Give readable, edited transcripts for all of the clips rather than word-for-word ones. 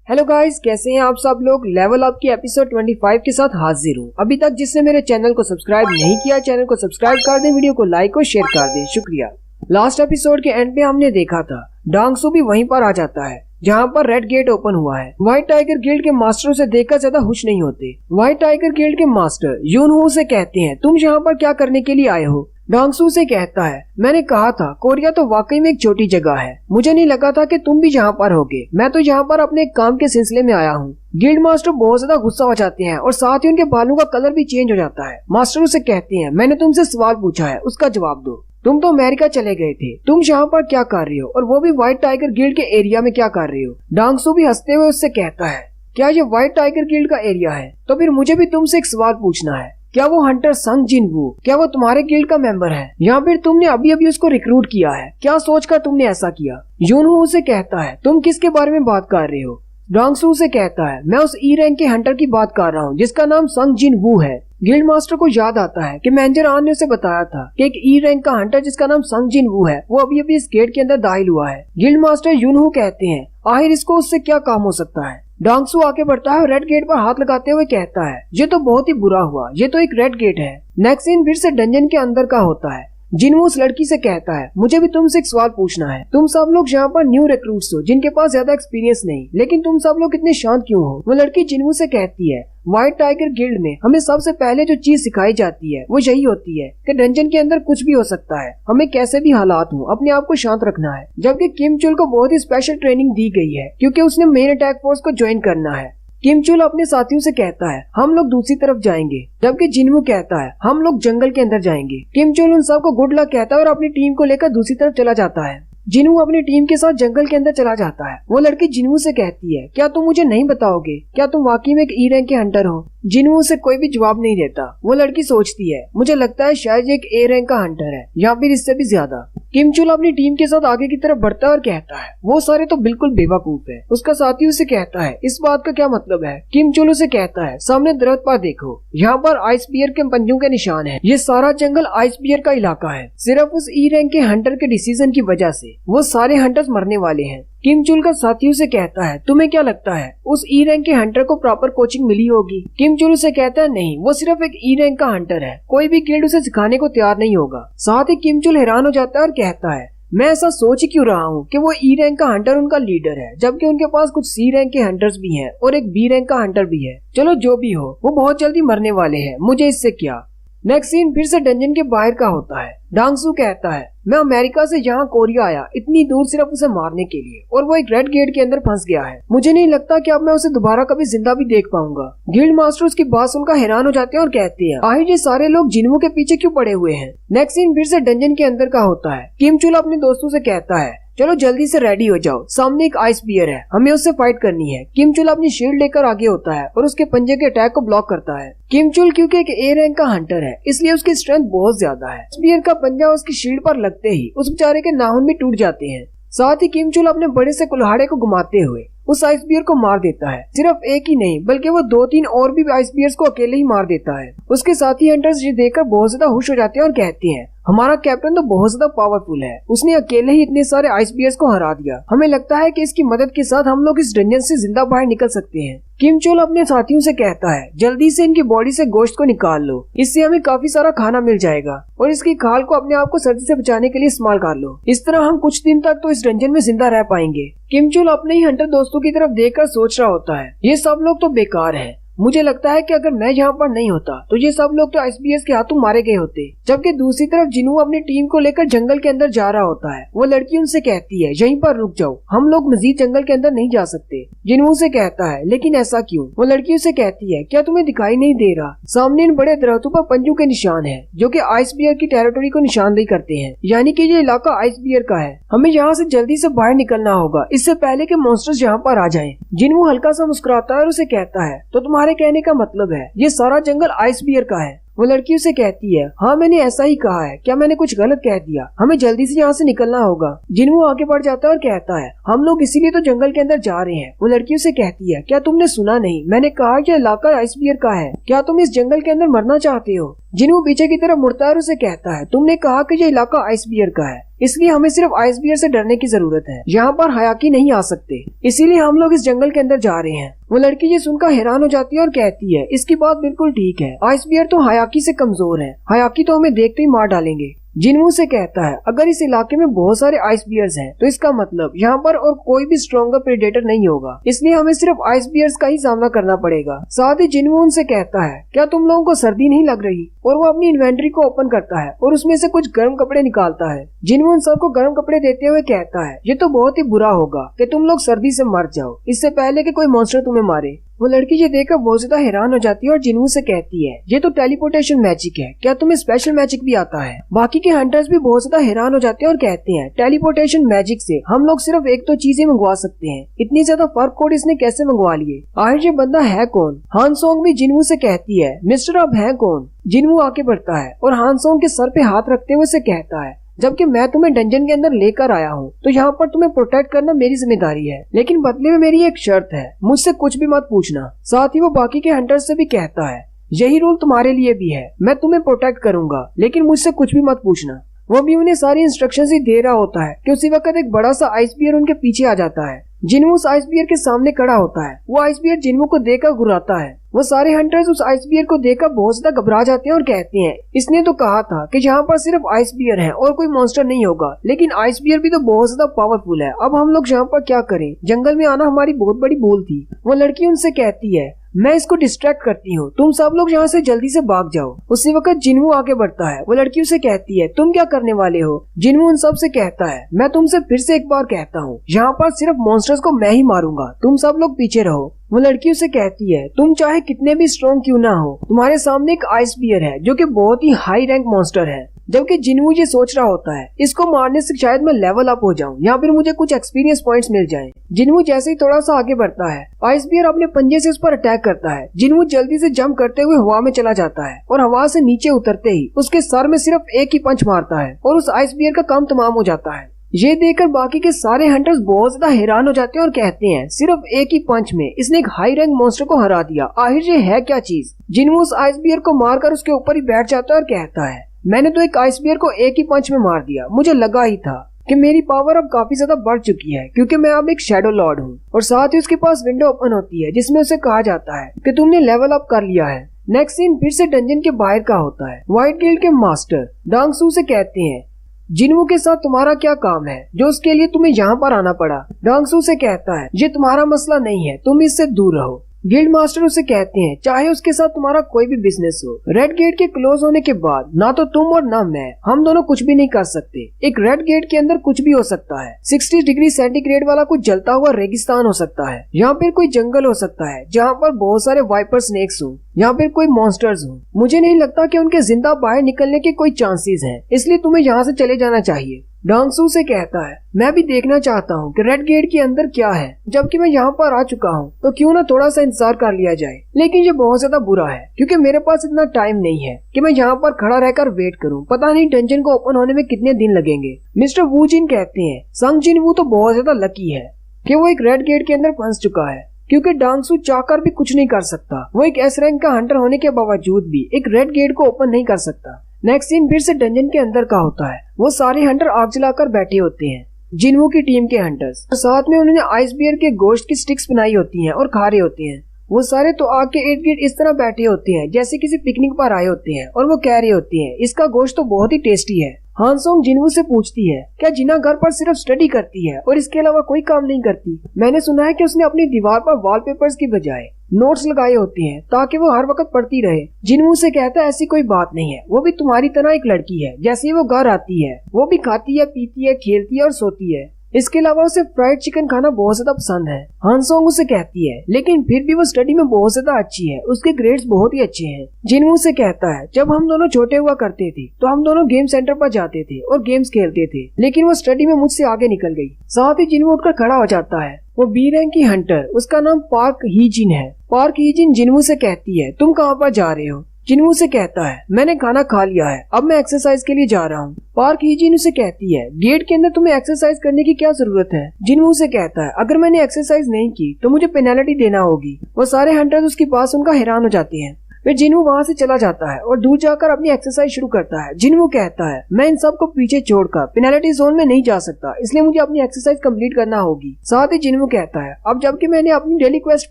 Hello guys, कैसे हैं आप सब लोग। लेवल अप की एपिसोड 25 के साथ हाजिर हूँ। अभी तक जिसने मेरे चैनल को सब्सक्राइब नहीं किया, चैनल को सब्सक्राइब कर दें, वीडियो को लाइक और शेयर कर दें, शुक्रिया। लास्ट एपिसोड के एंड पे हमने देखा था डांगसू भी वहीं पर आ जाता है जहाँ पर रेड गेट ओपन हुआ है। व्हाइट टाइगर गिल्ड के मास्टरों से देखकर ज्यादा खुश नहीं होते। व्हाइट टाइगर गिल्ड के मास्टर यूनहू से कहते हैं, तुम यहाँ पर क्या करने के लिए आए हो। डांगसू से कहता है, मैंने कहा था कोरिया तो वाकई में एक छोटी जगह है, मुझे नहीं लगा था कि तुम भी यहाँ पर होगे। मैं तो यहाँ पर अपने काम के सिलसिले में आया हूँ। गिल्ड मास्टर बहुत ज्यादा गुस्सा हो जाते हैं और साथ ही उनके बालों का कलर भी चेंज हो जाता है। मास्टर उसे कहते हैं, मैंने तुमसे सवाल पूछा है, उसका जवाब दो। तुम तो अमेरिका चले गए थे, तुम यहाँ पर क्या कर रहे हो, और वो भी व्हाइट टाइगर गिल्ड के एरिया में क्या कर रहे हो। डांगसू भी हंसते हुए उससे कहता है, क्या ये व्हाइट टाइगर गिल्ड का एरिया है, तो फिर मुझे भी तुमसे एक सवाल पूछना है। क्या वो हंटर संग जिनवू, क्या वो तुम्हारे गिल्ड का मेंबर है, या फिर तुमने अभी अभी उसको रिक्रूट किया है। क्या सोचकर तुमने ऐसा किया। यूनहू उसे कहता है, तुम किसके बारे में बात कर रहे हो। डांगसू से कहता है, मैं उस ई रैंक के हंटर की बात कर रहा हूँ जिसका नाम संग जिनवू है। गिल्ड मास्टर को याद आता है कि मैनेजर आन ने उसे बताया था कि एक ई रैंक का हंटर जिसका नाम संग जिनवू है वो अभी अभी इस गेट के अंदर दाखिल हुआ है। गिल्ड मास्टर यूनहू कहते हैं, आखिर इसको उससे क्या काम हो सकता है। डांगसू आगे बढ़ता है और रेड गेट पर हाथ लगाते हुए कहता है, ये तो बहुत ही बुरा हुआ, ये तो एक रेड गेट है। नेक्स्ट सीन फिर से डंजन के अंदर का होता है। जिनवू उस लड़की से कहता है, मुझे भी तुमसे एक सवाल पूछना है। तुम सब लोग यहाँ पर न्यू रिक्रूट्स हो जिनके पास ज्यादा एक्सपीरियंस नहीं, लेकिन तुम सब लोग इतने शांत क्यों हो। वो लड़की जिनवू से कहती है, व्हाइट टाइगर गिल्ड में हमें सबसे पहले जो चीज सिखाई जाती है वो यही होती है कि डंजन के अंदर कुछ भी हो सकता है, हमें कैसे भी हालात हो अपने आप को शांत रखना है। जबकि किम चुल को बहुत ही स्पेशल ट्रेनिंग दी गई है क्योंकि उसने मेन अटैक फोर्स को ज्वाइन करना है। किम चुल अपने साथियों से कहता है, हम लोग दूसरी तरफ जाएंगे, जबकि जिनवू कहता है, हम लोग जंगल के अंदर जाएंगे। किम चुल उन सबको गुड लक कहता है और अपनी टीम को लेकर दूसरी तरफ चला जाता है। जिनवू अपनी टीम के साथ जंगल के अंदर चला जाता है। वो लड़की जिनवू से कहती है, क्या तुम मुझे नहीं बताओगे, क्या तुम वाकई में एक ई रैंक के हंटर हो। जिनवू से कोई भी जवाब नहीं देता। वो लड़की सोचती है, मुझे लगता है शायद एक ए रैंक का हंटर है या फिर इससे भी ज्यादा। किम चुल अपनी टीम के साथ आगे की तरफ बढ़ता है और कहता है, वो सारे तो बिल्कुल बेवकूफ है। उसका साथी उसे कहता है, इस बात का क्या मतलब है। किम चुल उसे कहता है, सामने दरख्त पर देखो, यहाँ पर आइस बियर के पंजों के निशान है। ये सारा जंगल आइस बियर का इलाका है। सिर्फ उस ई रैंक के हंटर के डिसीजन की वजह से वो सारे हंटर्स मरने वाले हैं। किम चुल का साथियों से कहता है, तुम्हें क्या लगता है उस ई रैंक के हंटर को प्रॉपर कोचिंग मिली होगी। किम चुल से कहता है, नहीं, वो सिर्फ एक ई रैंक का हंटर है, कोई भी गिल्ड उसे सिखाने को तैयार नहीं होगा। साथ ही किम चुल हैरान हो जाता है और कहता है, मैं ऐसा सोच ही क्यों रहा हूँ कि वो ई रैंक का हंटर उनका लीडर है, जबकि उनके पास कुछ सी रैंक के हंटर्स भी हैं और एक बी रैंक का हंटर भी है। चलो जो भी हो, वो बहुत जल्दी मरने वाले हैं, मुझे इससे क्या। नेक्स्ट सीन फिर से डंजन के बाहर का होता है। डांगसू कहता है, मैं अमेरिका से यहाँ कोरिया आया इतनी दूर सिर्फ उसे मारने के लिए, और वो एक रेड गेट के अंदर फंस गया है। मुझे नहीं लगता कि अब मैं उसे दोबारा कभी जिंदा भी देख पाऊंगा। गिल्ड मास्टर उसकी बात सुनकर हैरान हो जाते हैं और कहते हैं, आखिर ये सारे लोग जिनवू के पीछे क्यों पड़े हुए हैं। नेक्स्ट सीन फिर से डंजन के अंदर का होता है। किम चुल अपने दोस्तों से कहता है, चलो जल्दी से रेडी हो जाओ, सामने एक आइस बियर है, हमें उससे फाइट करनी है। किम चुल अपनी शील्ड लेकर आगे होता है और उसके पंजे के अटैक को ब्लॉक करता है। किम चुल क्योंकि एक ए रैंक का हंटर है, इसलिए उसकी स्ट्रेंथ बहुत ज्यादा है। बियर का पंजा उसकी शील्ड पर लगते ही उस बेचारे के नाखून भी टूट जाते हैं। साथ ही किम चुल अपने बड़े से कुल्हाड़े को घुमाते हुए उस आइस बियर को मार देता है। सिर्फ एक ही नहीं बल्कि वो 2-3 और भी आइस बियर्स को अकेले ही मार देता है। उसके साथी हंटर्स ये देखकर बहुत ज्यादा खुश हो जाते हैं और कहते हैं, हमारा कैप्टन तो बहुत ज्यादा पावरफुल है, उसने अकेले ही इतने सारे आइस बियर्स को हरा दिया। हमें लगता है कि इसकी मदद के साथ हम लोग इस डंजन से जिंदा बाहर निकल सकते हैं। किम चुल अपने साथियों से कहता है, जल्दी से इनकी बॉडी से गोश्त को निकाल लो, इससे हमें काफी सारा खाना मिल जाएगा, और इसकी खाल को अपने आप को सर्दी से बचाने के लिए इस्तेमाल कर लो। इस तरह हम कुछ दिन तक तो इस डंजन में जिंदा रह पाएंगे। किम चुल अपने ही हंटर दोस्तों की तरफ देखकर सोच रहा होता है, ये सब लोग तो बेकार है। मुझे लगता है कि अगर मैं यहाँ पर नहीं होता तो ये सब लोग तो आईएसबीएस के हाथों मारे गए होते। जबकि दूसरी तरफ जिनू अपनी टीम को लेकर जंगल के अंदर जा रहा होता है। वो लड़की उनसे कहती है, यहीं पर रुक जाओ, हम लोग मजीद जंगल के अंदर नहीं जा सकते। जिनू से कहता है, लेकिन ऐसा क्यों। वो लड़की उसे कहती है, क्या तुम्हें दिखाई नहीं दे रहा, सामने इन बड़े दरख्तों पर पंजों के निशान है जो कि आइस बियर की टेरिटोरी को निशानदेही करते हैं, यानी कि ये इलाका आइस बियर का है। हमें यहाँ से जल्दी से बाहर निकलना होगा, इससे पहले कि मॉन्स्टर्स यहाँ पर आ जाएं। जिनू हल्का सा मुस्कुराता है और उसे कहता है, तो तुम्हारे कहने का मतलब है ये सारा जंगल आइस बियर का है। वो लड़की उसे कहती है, हाँ मैंने ऐसा ही कहा है, क्या मैंने कुछ गलत कह दिया, हमें जल्दी से यहाँ से निकलना होगा। जिनू आगे बढ़ जाता है और कहता है, हम लोग इसीलिए तो जंगल के अंदर जा रहे हैं। वो लड़की उसे कहती है, क्या तुमने सुना नहीं, मैंने कहा यह इलाका आइस बियर का है, क्या तुम इस जंगल के अंदर मरना चाहते हो। जिन्हों पीछे की तरफ मुड़ता है और उसे कहता है, तुमने कहा कि ये इलाका आइस बियर का है, इसलिए हमें सिर्फ आइस बियर से डरने की जरूरत है। यहाँ पर हयाकी नहीं आ सकते, इसीलिए हम लोग इस जंगल के अंदर जा रहे हैं। वो लड़की ये सुनकर हैरान हो जाती है और कहती है, इसकी बात बिल्कुल ठीक है, आइस बियर तो हयाकी से कमजोर है, हयाकी तो हमें देखते ही मार डालेंगे। जिन्हों से कहता है, अगर इस इलाके में बहुत सारे आइस बियर्स हैं, तो इसका मतलब यहाँ पर और कोई भी स्ट्रॉन्गर प्रेडेटर नहीं होगा, इसलिए हमें सिर्फ आइस बियर्स का ही सामना करना पड़ेगा। साथ ही जिन्हों उनसे कहता है, क्या तुम लोगों को सर्दी नहीं लग रही? और वो अपनी इन्वेंट्री को ओपन करता है और उसमें से कुछ गर्म कपड़े निकालता है। जिन्हों उन सबको गर्म कपड़े देते हुए कहता है, ये तो बहुत ही बुरा होगा कि तुम लोग सर्दी से मर जाओ, इससे पहले कि कोई मॉन्स्टर तुम्हें मारे। वो लड़की ये देखकर बहुत ज्यादा हैरान हो जाती है और जिन्हों से कहती है, ये तो टेलीपोर्टेशन मैजिक है, क्या तुम्हें स्पेशल मैजिक भी आता है? बाकी के हंटर्स भी बहुत ज्यादा हैरान हो जाते हैं और कहते हैं, टेलीपोर्टेशन मैजिक से हम लोग सिर्फ एक दो चीजें मंगवा सकते हैं, इतनी ज्यादा फर्क कोड इसने कैसे मंगवा लिए? आखिर ये बंदा है कौन? हान सोंग भी जिन्हों से कहती है, मिस्टर आप हैं कौन? जिन्हों आके बढ़ता है और हान सोंग के सर पे हाथ रखते हुए से कहता है, जबकि मैं तुम्हें डंजन के अंदर लेकर आया हूँ, तो यहाँ पर तुम्हें प्रोटेक्ट करना मेरी जिम्मेदारी है, लेकिन बदले में मेरी एक शर्त है, मुझसे कुछ भी मत पूछना। साथ ही वो बाकी के हंटर्स से भी कहता है, यही रूल तुम्हारे लिए भी है, मैं तुम्हें प्रोटेक्ट करूंगा, लेकिन मुझसे कुछ भी मत पूछना। वो भी उन्हें सारी इंस्ट्रक्शंस ही दे रहा होता है कि उसी वक्त एक बड़ा सा आइस बियर उनके पीछे आ जाता है। जिन्हों उस आइस बियर के सामने खड़ा होता है, वो आइस बियर जिन्हों को देखकर घुराता है। वो सारे हंटर्स उस आइस बियर को देखकर बहुत ज्यादा घबरा जाते हैं और कहते हैं, इसने तो कहा था कि यहाँ पर सिर्फ आइस बियर है और कोई मॉन्स्टर नहीं होगा, लेकिन आइस बियर भी तो बहुत ज्यादा पावरफुल है, अब हम लोग यहाँ पर क्या करें? जंगल में आना हमारी बहुत बड़ी भूल थी। वो लड़की उनसे कहती है, मैं इसको डिस्ट्रैक्ट करती हूँ, तुम सब लोग यहाँ से जल्दी से भाग जाओ। उसी वक्त जिन्हों आगे बढ़ता है। वो लड़की उसे कहती है, तुम क्या करने वाले हो? जिन्हों उन सब से कहता है, मैं तुमसे फिर से एक बार कहता हूँ, यहाँ पर सिर्फ मॉन्स्टर्स को मैं ही मारूंगा, तुम सब लोग पीछे रहो। वो लड़की उसे कहती है, तुम चाहे कितने भी स्ट्रॉन्ग क्यों ना हो, तुम्हारे सामने एक आइस बियर है जो कि बहुत ही हाई रैंक मॉन्स्टर है। जबकि जिन्हों ये सोच रहा होता है, इसको मारने से शायद मैं लेवल अप हो जाऊं या फिर मुझे कुछ एक्सपीरियंस पॉइंट्स मिल जाएं। जिन्हों जैसे ही थोड़ा सा आगे बढ़ता है, आइस बियर अपने पंजे से उस पर अटैक करता है। जिन्हों जल्दी से जंप करते हुए हवा में चला जाता है और हवा से नीचे उतरते ही उसके सर में सिर्फ एक ही पंच मारता है और उस आइस बियर का काम तमाम हो जाता है। ये देखकर बाकी के सारे हंटर्स बहुत ज्यादा हैरान हो जाते हैं और कहते हैं, सिर्फ एक ही पंच में इसने एक हाई रैंक मॉन्स्टर को हरा दिया, आखिर ये है क्या चीज? जिन्हों उस आइस बियर को मारकर उसके ऊपर ही बैठ जाता है और कहता है, मैंने तो एक आइस बियर को एक ही पंच में मार दिया, मुझे लगा ही था कि मेरी पावर अब काफी ज्यादा बढ़ चुकी है, क्योंकि मैं अब एक शैडो लॉर्ड हूँ। और साथ ही उसके पास विंडो ओपन होती है जिसमें उसे कहा जाता है कि तुमने लेवल अप कर लिया है। नेक्स्ट सीन फिर से डंजन के बाहर का होता है। व्हाइट गिल्ड के मास्टर डांग सू से कहते हैं, जिन्हों के साथ तुम्हारा क्या काम है जो उसके लिए तुम्हें यहाँ पर आना पड़ा? डांग सू से कहता है, ये तुम्हारा मसला नहीं है, तुम इससे दूर रहो। गिल्ड मास्टर उसे कहते हैं, चाहे उसके साथ तुम्हारा कोई भी बिजनेस हो, रेड गेट के क्लोज होने के बाद ना तो तुम और ना मैं, हम दोनों कुछ भी नहीं कर सकते। एक रेड गेट के अंदर कुछ भी हो सकता है। 60 डिग्री सेंटीग्रेड वाला कुछ जलता हुआ रेगिस्तान हो सकता है, यहाँ पर कोई जंगल हो सकता है जहाँ पर बहुत सारे वाइपर स्नेक्स हो, यहाँ पर कोई मॉन्स्टर्स हो। मुझे नहीं लगता कि उनके जिंदा बाहर निकलने के कोई चांसेस हैं, इसलिए तुम्हें यहाँ से चले जाना चाहिए। डांग सू से कहता है, मैं भी देखना चाहता हूँ कि रेड गेट के अंदर क्या है, जबकि मैं यहाँ पर आ चुका हूँ, तो क्यों ना थोड़ा सा इंतजार कर लिया जाए। लेकिन ये बहुत ज्यादा बुरा है क्योंकि मेरे पास इतना टाइम नहीं है कि मैं यहाँ पर खड़ा रहकर वेट करूँ, पता नहीं डंजन को ओपन होने में कितने दिन लगेंगे। मिस्टर वू जिन कहते हैं, संग जिन वू तो बहुत ज्यादा लकी है कि वो एक रेड गेट के अंदर फंस चुका है, क्योंकि डांग सू चाहकर भी कुछ नहीं कर सकता। वो एक एस रैंक का हंटर होने के बावजूद भी एक रेड गेट को ओपन नहीं कर सकता। नेक्स्ट सीन फिर से डंजन के अंदर का होता है। वो सारे हंटर आग जलाकर बैठे होते हैं, जिन्हों की टीम के हंटर्स, और साथ में उन्होंने आइस बियर के गोश्त की स्टिक्स बनाई होती हैं और खा रहे होते हैं। वो सारे तो आग के इर्द गिर्द इस तरह बैठे होते हैं जैसे किसी पिकनिक पर आए होते हैं और वो कह रहे होते हैं, इसका गोश्त तो बहुत ही टेस्टी है। हान सोंग जिन्हों से पूछती है, क्या जिना घर पर सिर्फ स्टडी करती है और इसके अलावा कोई काम नहीं करती? मैंने सुना है कि उसने अपनी दीवार पर वॉलपेपर्स की बजाय नोट्स लगाए होते हैं ताकि वो हर वक्त पढ़ती रहे। जिन्हों से कहता है, ऐसी कोई बात नहीं है, वो भी तुम्हारी तरह एक लड़की है, जैसे वो घर आती है वो भी खाती है, पीती है, खेलती है और सोती है। इसके अलावा उसे फ्राइड चिकन खाना बहुत ज्यादा पसंद है। हान सोंग उसे कहती है, लेकिन फिर भी वो स्टडी में बहुत ज्यादा अच्छी है, उसके ग्रेड्स बहुत ही अच्छे हैं। जिन्हों से कहता है, जब हम दोनों छोटे हुआ करते थे तो हम दोनों गेम सेंटर पर जाते थे और गेम्स खेलते थे, लेकिन वो स्टडी में मुझसे आगे निकल गई। साथ ही जिन्हों उठकर खड़ा हो जाता है। वो बी रैंक की हंटर, उसका नाम पार्क ही जिन है। पार्क ही जिन जिन्हों से कहती है, तुम कहाँ पर जा रहे हो? जिन्हों से कहता है, मैंने खाना खा लिया है, अब मैं एक्सरसाइज के लिए जा रहा हूँ। पार्क ही जिन उसे कहती है, गेट के अंदर तुम्हें एक्सरसाइज करने की क्या जरूरत है? जिन्हों से कहता है, अगर मैंने एक्सरसाइज नहीं की तो मुझे पेनल्टी देना होगी। वो सारे हंटर्स उसके पास उनका हैरान हो जाते हैं। फिर जिन्हू वहाँ से चला जाता है और दूर जाकर अपनी एक्सरसाइज शुरू करता है। जिन्हू कहता है मैं इन सबको पीछे छोड़कर पेनल्टी जोन में नहीं जा सकता, इसलिए मुझे अपनी एक्सरसाइज कंप्लीट करना होगी। साथ ही जिन्हू कहता है अब जबकि मैंने अपनी डेली क्वेस्ट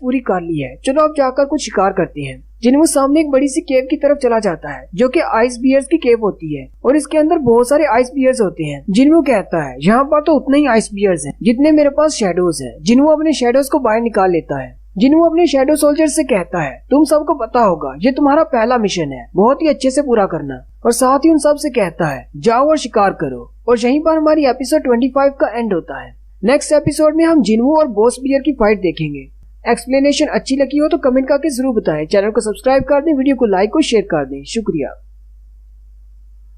पूरी कर ली है, चलो अब जाकर कुछ शिकार करते हैं। जिन्हू सामने एक बड़ी सी केव की तरफ चला जाता है जो कि आइस बियर्स की केव होती है और इसके अंदर बहुत सारे आइस बियर्स होते हैं। जिन्हू कहता है यहाँ पर तो उतने ही आइस बियर्स हैं जितने मेरे पास शेडोज हैं। जिन्हू अपने शेडोज को बाहर निकाल लेता है। जिन्हू अपने शैडो सोल्जर से कहता है तुम सबको पता होगा ये तुम्हारा पहला मिशन है, बहुत ही अच्छे से पूरा करना। और साथ ही उन सब से कहता है जाओ और शिकार करो। और यहीं पर हमारी एपिसोड 25 का एंड होता है। नेक्स्ट एपिसोड में हम जिन्हू और बॉस बियर की फाइट देखेंगे। एक्सप्लेनेशन अच्छी लगी हो तो कमेंट करके जरूर बताएं। चैनल को सब्सक्राइब कर दें, वीडियो को लाइक और शेयर कर दें। शुक्रिया।